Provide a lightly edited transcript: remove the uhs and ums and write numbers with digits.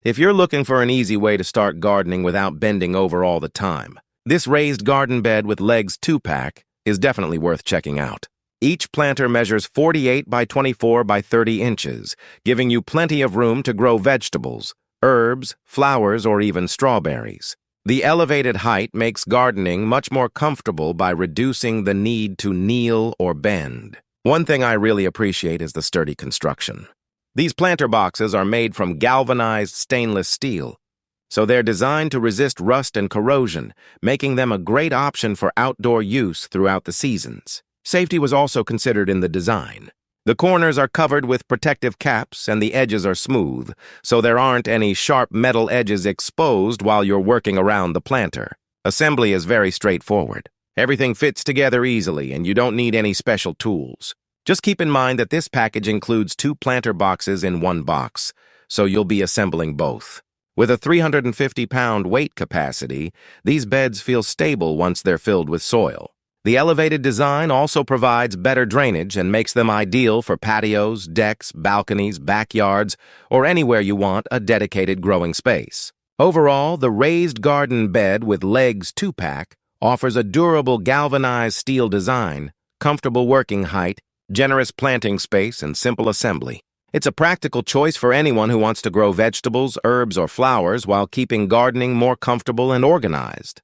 If you're looking for an easy way to start gardening without bending over all the time, this raised garden bed with legs 2-pack is definitely worth checking out. Each planter measures 48 by 24 by 30 inches, giving you plenty of room to grow vegetables, herbs, flowers, or even strawberries. The elevated height makes gardening much more comfortable by reducing the need to kneel or bend. One thing I really appreciate is the sturdy construction. These planter boxes are made from galvanized stainless steel, so they're designed to resist rust and corrosion, making them a great option for outdoor use throughout the seasons. Safety was also considered in the design. The corners are covered with protective caps and the edges are smooth, so there aren't any sharp metal edges exposed while you're working around the planter. Assembly is very straightforward. Everything fits together easily and you don't need any special tools. Just keep in mind that this package includes 2 planter boxes in one box, so you'll be assembling both. With a 350-pound weight capacity, these beds feel stable once they're filled with soil. The elevated design also provides better drainage and makes them ideal for patios, decks, balconies, backyards, or anywhere you want a dedicated growing space. Overall, the raised garden bed with legs 2-pack offers a durable galvanized steel design, comfortable working height, generous planting space, and simple assembly. It's a practical choice for anyone who wants to grow vegetables, herbs, or flowers while keeping gardening more comfortable and organized.